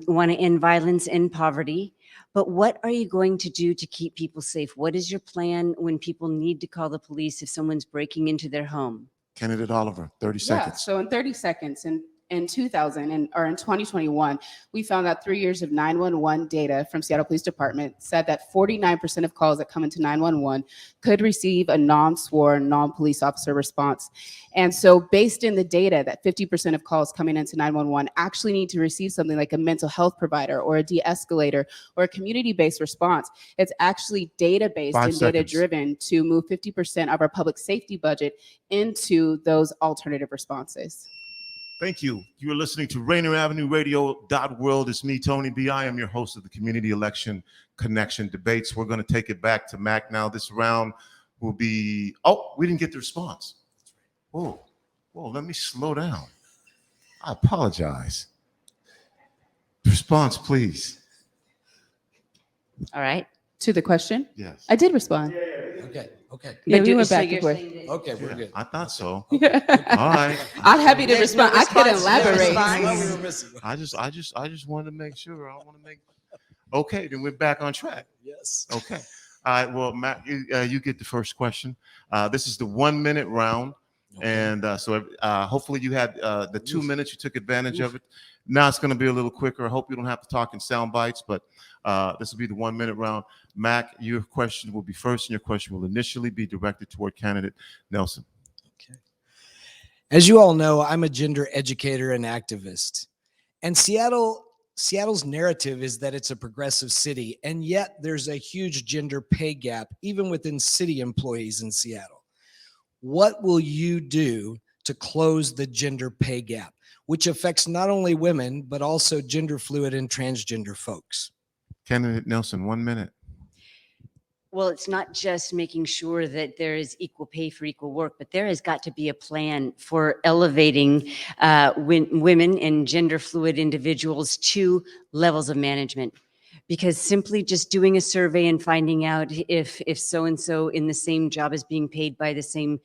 want to end violence and poverty. But what are you going to do to keep people safe? What is your plan when people need to call the police if someone's breaking into their home? Candidate Oliver, 30 Yeah, seconds. so in 30 seconds, in 2021, we found that 3 years of 911 data from Seattle Police Department said that 49% of calls that come into 911 could receive a non-sworn, non-police officer response. And so based in the data that 50% of calls coming into 911 actually need to receive something like a mental health provider or a de-escalator or a community-based response, it's actually data-based 5 and seconds. data-driven to move 50% of our public safety budget into those alternative responses. Thank you. You are listening to Rainier Avenue Radio .world. It's me, Tony B. I am your host of the Community Election Connection Debates. We're going to take it back to Mac now. This round will be, we didn't get the response. Whoa, let me slow down. I apologize. Response, please. All right. To the question, Yes. I did respond. Okay. Yeah, But we went so back you're and forth. saying that- Okay, we're good. I thought so. Yeah. All right. I'm happy to There's no respond. I could response, no elaborate. response. Well, we were missing one. I just wanted to make sure. I want to make. Okay, then we're back on track. Yes. Okay. All right. Well, Matt, you get the first question. This is the 1 minute round. And so hopefully you had the 2 minutes, you took advantage of it. Now it's going to be a little quicker. I hope you don't have to talk in sound bites, but this will be the 1 minute round. Mac, your question will be first, and your question will initially be directed toward candidate Nelson. Okay. As you all know, I'm a gender educator and activist. And Seattle's narrative is that it's a progressive city, and yet there's a huge gender pay gap, even within city employees in Seattle. What will you do to close the gender pay gap, which affects not only women, but also gender fluid and transgender folks? Candidate Nelson, 1 minute. Well, it's not just making sure that there is equal pay for equal work, but there has got to be a plan for elevating women and gender fluid individuals to levels of management. Because simply just doing a survey and finding out if so-and-so in the same job is being paid by the same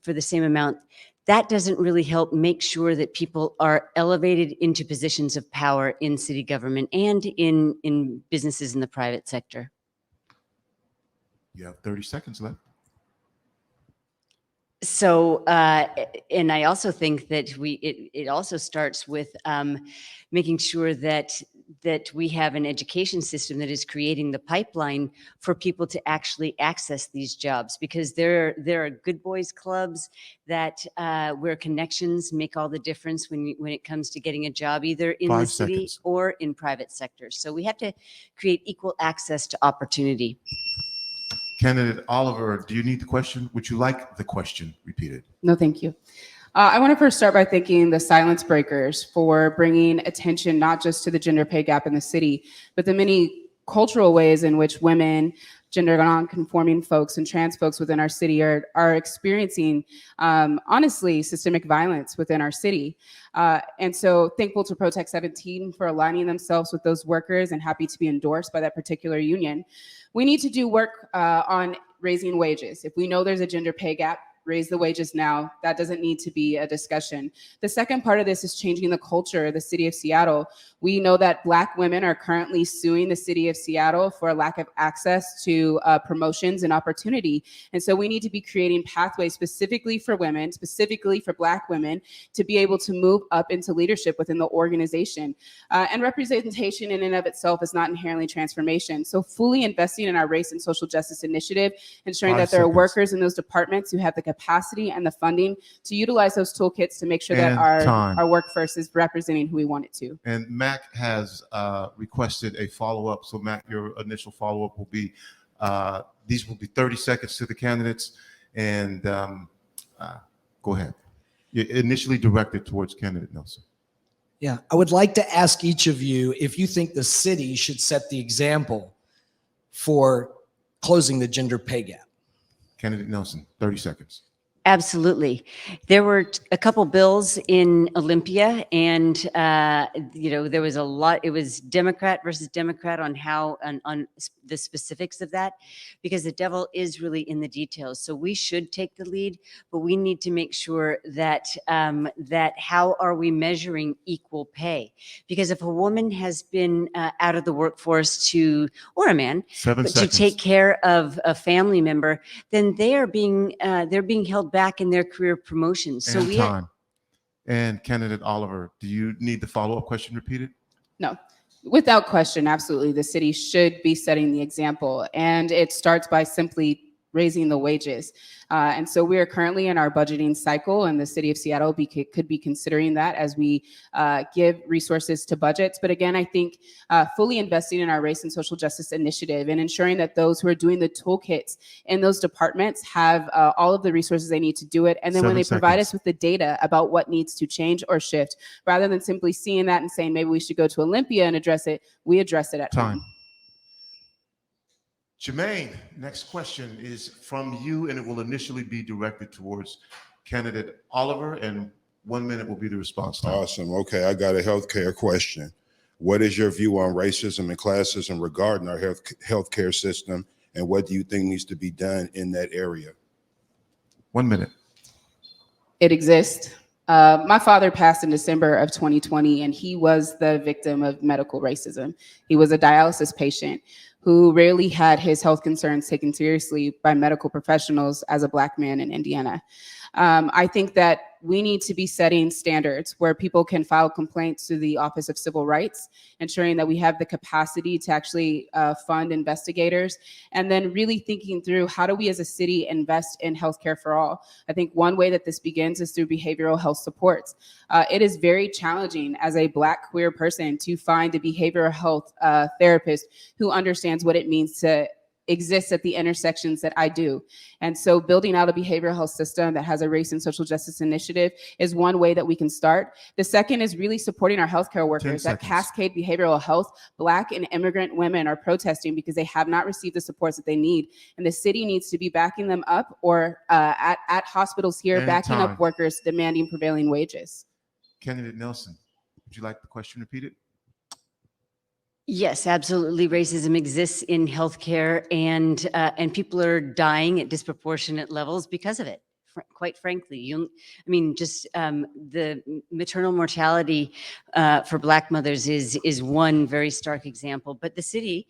for the same amount, that doesn't really help make sure that people are elevated into positions of power in city government and in businesses in the private sector. You have 30 seconds left. So, and I also think that it also starts with making sure that we have an education system that is creating the pipeline for people to actually access these jobs, because there are good boys clubs that where connections make all the difference when it comes to getting a job, either in 5 the city seconds. or in private sectors. So we have to create equal access to opportunity. Candidate Oliver, do you need the question? Would you like the question repeated? No, thank you. I want to first start by thanking the Silence Breakers for bringing attention not just to the gender pay gap in the city, but the many cultural ways in which women, gender non-conforming folks, and trans folks within our city are experiencing, honestly, systemic violence within our city. And so thankful to Protect 17 for aligning themselves with those workers, and happy to be endorsed by that particular union. We need to do work on raising wages. If we know there's a gender pay gap, raise the wages now. That doesn't need to be a discussion. The second part of this is changing the culture of the city of Seattle. We know that Black women are currently suing the city of Seattle for a lack of access to promotions and opportunity. And so we need to be creating pathways specifically for women, specifically for Black women, to be able to move up into leadership within the organization. And representation in and of itself is not inherently transformation. So fully investing in our race and social justice initiative, ensuring that there are workers in those departments who have the capacity and the funding to utilize those toolkits to make sure that our workforce is representing who we want it to. And Mac has requested a follow-up. So Mac, your initial follow-up will be, these will be 30 seconds to the candidates. And go ahead. You're initially directed towards candidate Nelson. Yeah, I would like to ask each of you if you think the city should set the example for closing the gender pay gap. Candidate Nelson, 30 seconds. Absolutely. There were a couple bills in Olympia, and there was a lot. It was Democrat versus Democrat on how on the specifics of that, because the devil is really in the details. So we should take the lead, but we need to make sure that that how are we measuring equal pay? Because if a woman has been out of the workforce or a man to take care of a family member, then they're being held back in their career promotions. So And candidate Oliver, do you need the follow-up question repeated? No, without question, absolutely. The city should be setting the example, and it starts by simply raising the wages. And so we are currently in our budgeting cycle, and the city of Seattle could be considering that as we give resources to budgets. But again, I think fully investing in our race and social justice initiative and ensuring that those who are doing the toolkits in those departments have all of the resources they need to do it. And then when they provide us with the data about what needs to change or shift, rather than simply seeing that and saying, maybe we should go to Olympia and address it, we address it at home. Jermaine, next question is from you, and it will initially be directed towards candidate Oliver, and 1 minute will be the response time. Awesome. Okay, I got a healthcare question. What is your view on racism and classism regarding our healthcare system, and what do you think needs to be done in that area? 1 minute. It exists. My father passed in December of 2020, and he was the victim of medical racism. He was a dialysis patient who rarely had his health concerns taken seriously by medical professionals as a Black man in Indiana. I think that we need to be setting standards where people can file complaints to the Office of Civil Rights, ensuring that we have the capacity to actually fund investigators, and then really thinking through how do we as a city invest in healthcare for all. I think one way that this begins is through behavioral health supports. It is very challenging as a Black queer person to find a behavioral health therapist who understands what it means to exists at the intersections that I do. And so building out a behavioral health system that has a race and social justice initiative is one way that we can start. The second is really supporting our healthcare workers. At Cascade Behavioral Health, Black and immigrant women are protesting because they have not received the supports that they need. And the city needs to be backing them up, or at hospitals here, And backing up workers demanding prevailing wages. Candidate Nelson, would you like the question repeated? Yes, absolutely. Racism exists in healthcare, and people are dying at disproportionate levels because of it. Quite frankly, the maternal mortality for Black mothers is one very stark example. But the city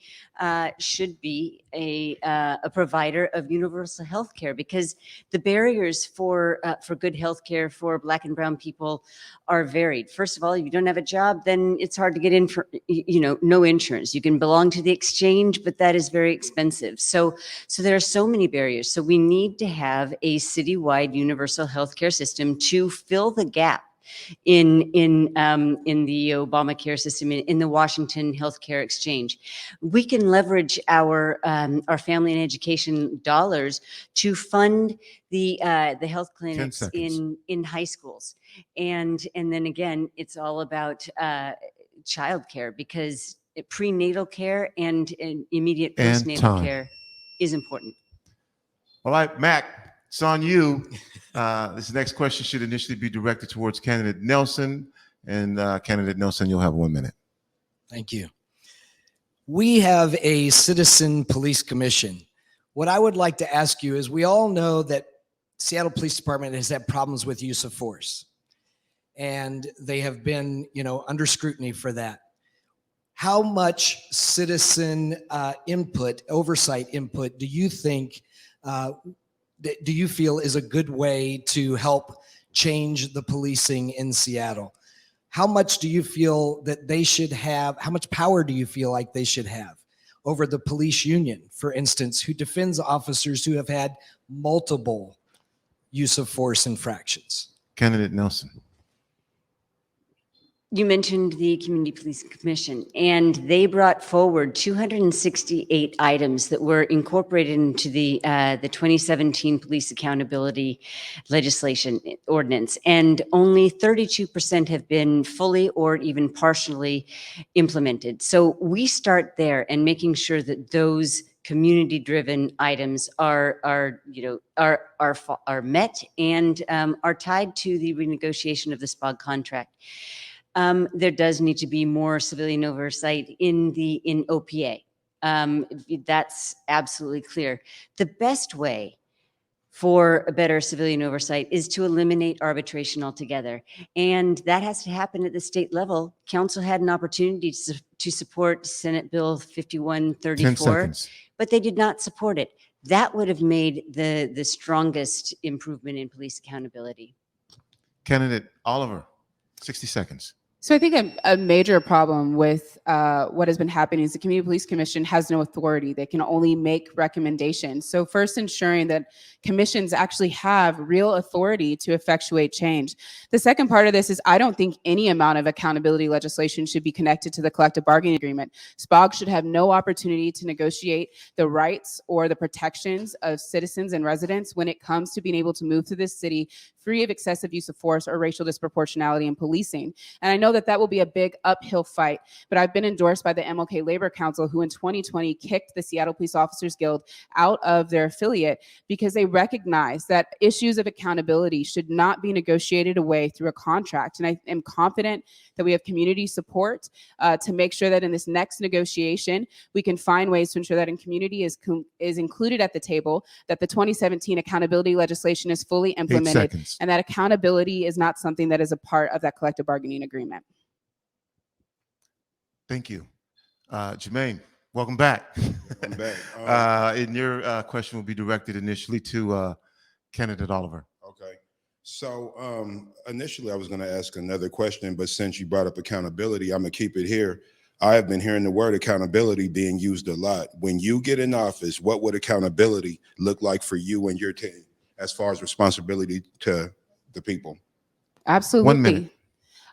should be a provider of universal health care, because the barriers for good health care for Black and brown people are varied. First of all, if you don't have a job, then it's hard to get in for no insurance. You can belong to the exchange, but that is very expensive. So there are so many barriers. So we need to have a citywide universal healthcare system to fill the gap in the Obamacare system, in the Washington Healthcare Exchange. We can leverage our family and education dollars to fund the health clinics in high schools, and then again, it's all about childcare, because prenatal care and immediate postnatal care is important. All right, Mac. It's on you. This next question should initially be directed towards candidate Nelson. And candidate Nelson, you'll have 1 minute. Thank you. We have a citizen police commission. What I would like to ask you is, we all know that Seattle Police Department has had problems with use of force, and they have been, under scrutiny for that. How much citizen oversight input do you think, do you feel is a good way to help change the policing in Seattle? How much do you feel that they should have, how much power do you feel like they should have over the police union, for instance, who defends officers who have had multiple use of force infractions? Candidate Nelson. You mentioned the Community Police Commission, and they brought forward 268 items that were incorporated into the 2017 Police Accountability Legislation Ordinance, and only 32% have been fully or even partially implemented. So we start there and making sure that those community-driven items are met and are tied to the renegotiation of the SPOG contract. There does need to be more civilian oversight in OPA. That's absolutely clear. The best way for a better civilian oversight is to eliminate arbitration altogether. And that has to happen at the state level. Council had an opportunity to support Senate Bill 5134, 10 seconds. but they did not support it. That would have made the strongest improvement in police accountability. Candidate Oliver, 60 seconds. So I think a major problem with what has been happening is the Community Police Commission has no authority. They can only make recommendations. So first, ensuring that commissions actually have real authority to effectuate change. The second part of this is I don't think any amount of accountability legislation should be connected to the collective bargaining agreement. SPOG should have no opportunity to negotiate the rights or the protections of citizens and residents when it comes to being able to move through this city free of excessive use of force or racial disproportionality in policing. And I know that will be a big uphill fight, but I've been endorsed by the MLK Labor Council, who in 2020 kicked the Seattle Police Officers Guild out of their affiliate because they recognize that issues of accountability should not be negotiated away through a contract. And I am confident that we have community support to make sure that in this next negotiation, we can find ways to ensure that in community is included at the table, that the 2017 accountability legislation is fully implemented, and that accountability is not something that is a part of that collective bargaining agreement. Thank you. Jermaine, welcome back. I'm back. And your question will be directed initially to candidate Oliver. Okay. So initially I was going to ask another question, but since you brought up accountability, I'm going to keep it here. I have been hearing the word accountability being used a lot. When you get in office, what would accountability look like for you and your team as far as responsibility to the people? Absolutely. 1 minute.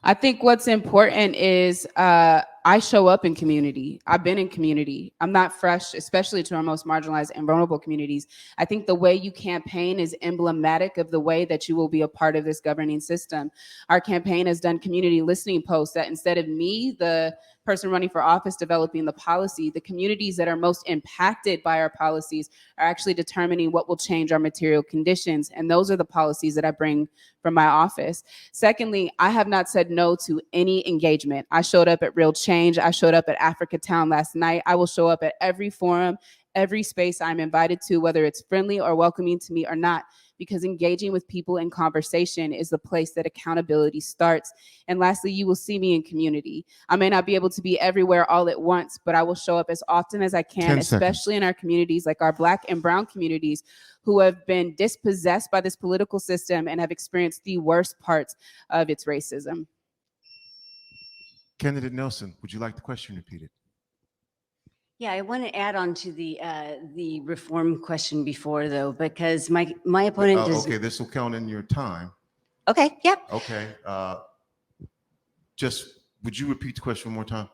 I think what's important is I show up in community. I've been in community. I'm not fresh, especially to our most marginalized and vulnerable communities. I think the way you campaign is emblematic of the way that you will be a part of this governing system. Our campaign has done community listening posts that instead of me, the person running for office developing the policy, the communities that are most impacted by our policies are actually determining what will change our material conditions. And those are the policies that I bring from my office. Secondly, I have not said no to any engagement. I showed up at Real Change. I showed up at Africa Town last night. I will show up at every forum, every space I'm invited to, whether it's friendly or welcoming to me or not, because engaging with people in conversation is the place that accountability starts. And lastly, you will see me in community. I may not be able to be everywhere all at once, but I will show up as often as I can, especially in our communities, like our Black and Brown communities, who have been dispossessed by this political system and have experienced the worst parts of its racism. Candidate Nelson, would you like the question repeated? Yeah, I want to add on to the reform question before, though, because my opponent does. Okay, this will count in your time. Okay, yep. Okay. Just would you repeat the question one more time?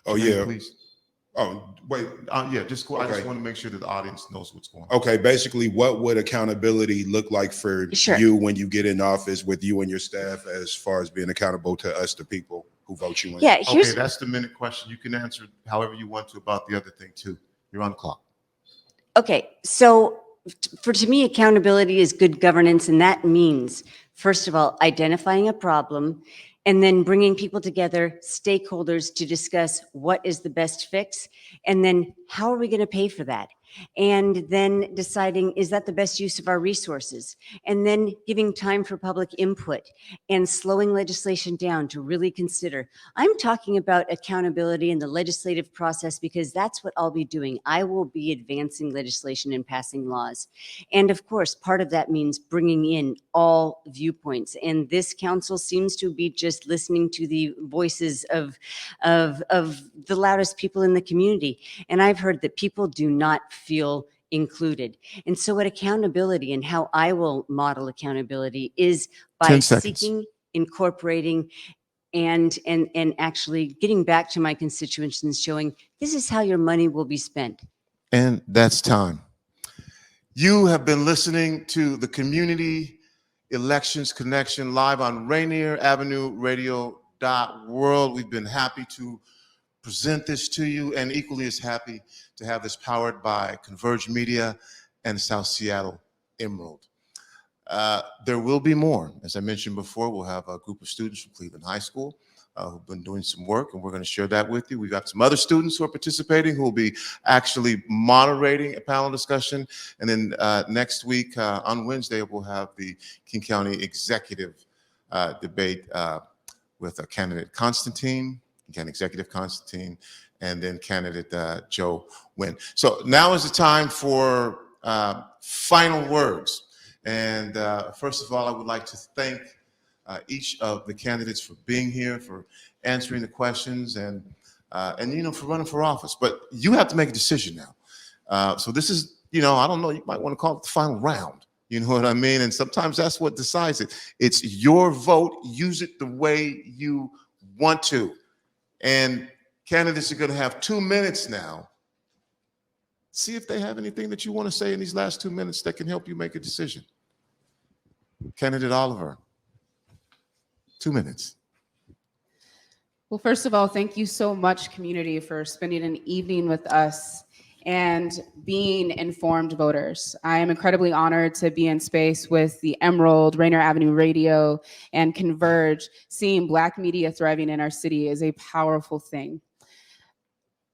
Oh, Jermaine, yeah. please. Oh, wait. Yeah, just go. I just Okay. want to make sure that the audience knows what's going on. Okay, basically, what would accountability look like for Sure. you when you get in office with you and your staff as far as being accountable to us, the people who vote you in? Yeah, Okay, here's that's the minute question. You can answer however you want to about the other thing too. You're on the clock. okay. So to me, accountability is good governance, and that means, first of all, identifying a problem, and then bringing people together, stakeholders, to discuss what is the best fix, and then how are we going to pay for that? and then deciding, is that the best use of our resources? And then giving time for public input and slowing legislation down to really consider. I'm talking about accountability in the legislative process because that's what I'll be doing. I will be advancing legislation and passing laws. And of course, part of that means bringing in all viewpoints. And this council seems to be just listening to the voices of the loudest people in the community. And I've heard that people do not feel included. And so what accountability and how I will model accountability is by 10 seconds. seeking, incorporating, and actually getting back to my constituents and showing this is how your money will be spent. And that's time. You have been listening to the Community Elections Connection live on Rainier Avenue Radio.world. We've been happy to present this to you, and equally as happy to have this powered by Converge Media and South Seattle Emerald. There will be more. As I mentioned before, we'll have a group of students from Cleveland High School who've been doing some work, and we're going to share that with you. We've got some other students who are participating who will be actually moderating a panel discussion. And then next week on Wednesday, we'll have the King County Executive debate with candidate Constantine, Executive Constantine, and then candidate Joe Nguyen. So now is the time for final words. And first of all, I would like to thank each of the candidates for being here, for answering the questions, and you know, for running for office. But you have to make a decision now. So this is, you know, I don't know, you might want to call it the final round. You know what I mean? And sometimes that's what decides it. It's your vote. Use it the way you want to. And candidates are going to have 2 minutes now. See if they have anything that you want to say in these last 2 minutes that can help you make a decision. Candidate Oliver, 2 minutes. Well, first of all, thank you so much, community, for spending an evening with us and being informed voters. I am incredibly honored to be in space with the Emerald, Rainier Avenue Radio, and Converge. Seeing Black media thriving in our city is a powerful thing.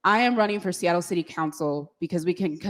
I am running for Seattle City Council because we can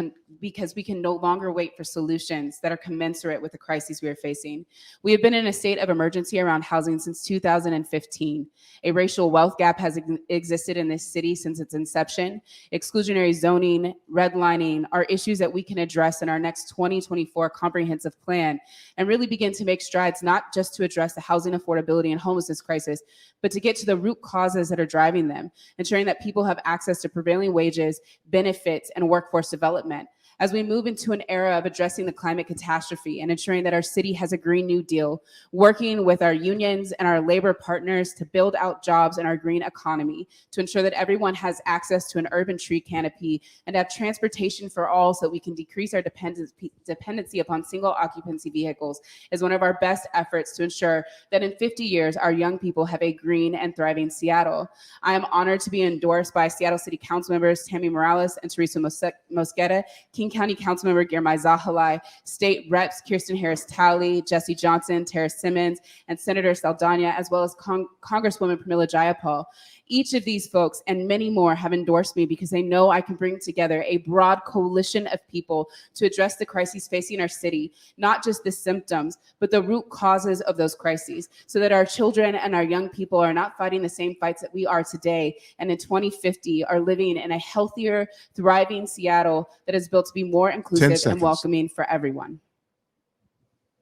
no longer wait for solutions that are commensurate with the crises we are facing. We have been in a state of emergency around housing since 2015. A racial wealth gap has existed in this city since its inception. Exclusionary zoning, redlining are issues that we can address in our next 2024 comprehensive plan and really begin to make strides, not just to address the housing affordability and homelessness crisis, but to get to the root causes that are driving them, ensuring that people have access to prevailing wages, benefits, and workforce development. As we move into an era of addressing the climate catastrophe and ensuring that our city has a Green New Deal, working with our unions and our labor partners to build out jobs in our green economy, to ensure that everyone has access to an urban tree canopy and have transportation for all so that we can decrease our dependency upon single occupancy vehicles is one of our best efforts to ensure that in 50 years, our young people have a green and thriving Seattle. I am honored to be endorsed by Seattle City Council members Tammy Morales and Teresa Mosqueda, King County Councilmember Girmay Zahalai, State Reps Kirsten Harris-Talley, Jesse Johnson, Tara Simmons, and Senator Saldana, as well as Congresswoman Pramila Jayapal. Each of these folks and many more have endorsed me because they know I can bring together a broad coalition of people to address the crises facing our city, not just the symptoms, but the root causes of those crises, so that our children and our young people are not fighting the same fights that we are today, and in 2050 are living in a healthier, thriving Seattle that is built to be more inclusive and welcoming for everyone.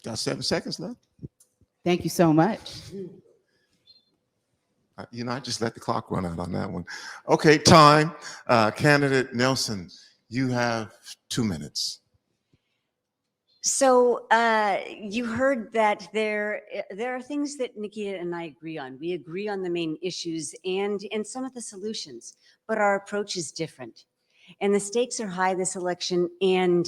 Got 7 seconds left. Thank you so much. You know, I just let the clock run out on that one. Okay, time. Candidate Nelson, you have 2 minutes. So you heard that there are things that Nikkita and I agree on. We agree on the main issues and some of the solutions, but our approach is different. And the stakes are high this election, and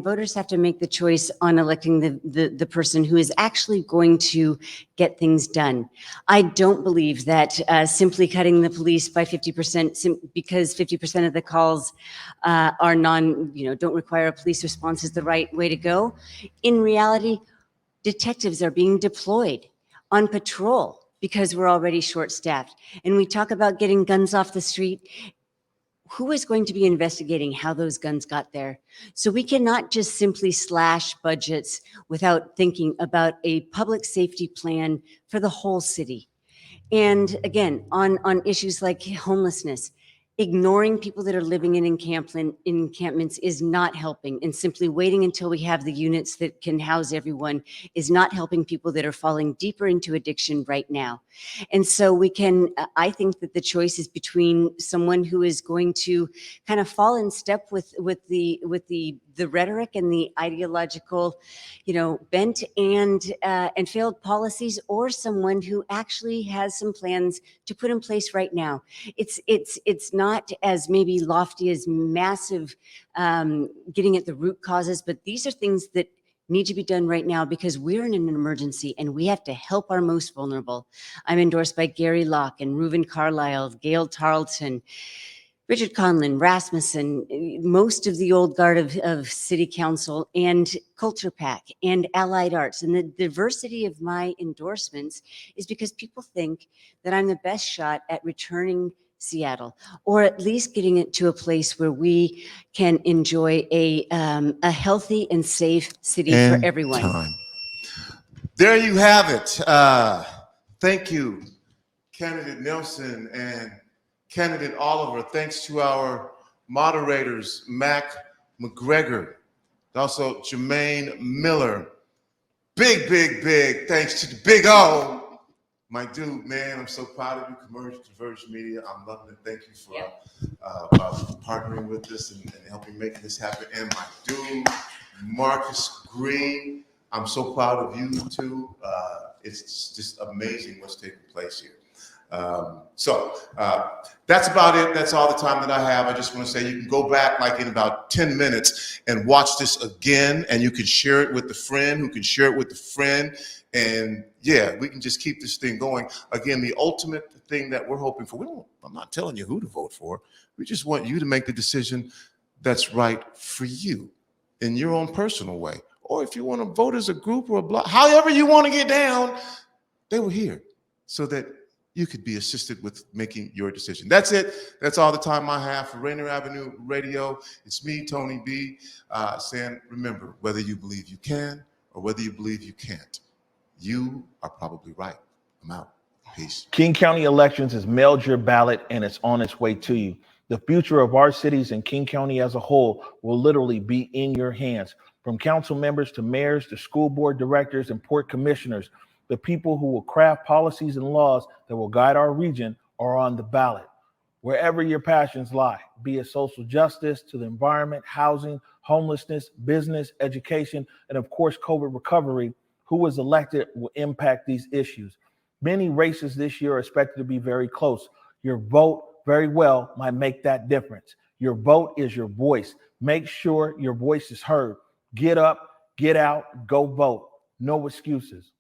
voters have to make the choice on electing the person who is actually going to get things done. I don't believe that simply cutting the police by 50% because 50% of the calls are don't require a police response is the right way to go. In reality, detectives are being deployed on patrol because we're already short-staffed. And we talk about getting guns off the street. who is going to be investigating how those guns got there? So we cannot just simply slash budgets without thinking about a public safety plan for the whole city. And again, on issues like homelessness, ignoring people that are living in encampments is not helping, and simply waiting until we have the units that can house everyone is not helping people that are falling deeper into addiction right now. And so we can, I think that the choice is between someone who is going to kind of fall in step with the rhetoric and the ideological, bent and failed policies, or someone who actually has some plans to put in place right now. It's not as maybe lofty as massive getting at the root causes, but these are things that need to be done right now because we're in an emergency and we have to help our most vulnerable. I'm endorsed by Gary Locke and Reuven Carlisle, Gail Tarleton, Richard Conlon, Rasmussen, most of the old guard of city council, and Culture PAC and Allied Arts. And the diversity of my endorsements is because people think that I'm the best shot at returning Seattle, or at least getting it to a place where we can enjoy a healthy and safe city for everyone. Time. There you have it. Thank you, candidate Nelson and candidate Oliver. Thanks to our moderators, Mac McGregor, also Jermaine Miller. Big thanks to the Big O. My dude, man, I'm so proud of you, Converge Media. I'm loving it. Thank you for partnering with us and helping make this happen. And my dude, Marcus Green, I'm so proud of you too. It's just amazing what's taking place here. So that's about it. That's all the time that I have. I just want to say you can go back like in about 10 minutes and watch this again, and you can share it with a friend who can share it with a friend. And yeah, we can just keep this thing going. Again, the ultimate thing that we're hoping for, I'm not telling you who to vote for. We just want you to make the decision that's right for you in your own personal way. Or if you want to vote as a group or a block, however you want to get down, they were here so that you could be assisted with making your decision. That's it. That's all the time I have for Rainier Avenue Radio. It's me, Tony B, saying, remember, whether you believe you can or whether you believe you can't, you are probably right. I'm out. Peace. King County Elections has mailed your ballot and it's on its way to you. The future of our cities and King County as a whole will literally be in your hands. From council members to mayors to school board directors and port commissioners, the people who will craft policies and laws that will guide our region are on the ballot. Wherever your passions lie, be it social justice to the environment, housing, homelessness, business, education, and of course, COVID recovery, who is elected will impact these issues. Many races this year are expected to be very close. Your vote very well might make that difference. Your vote is your voice. Make sure your voice is heard. Get up, get out, go vote. No excuses.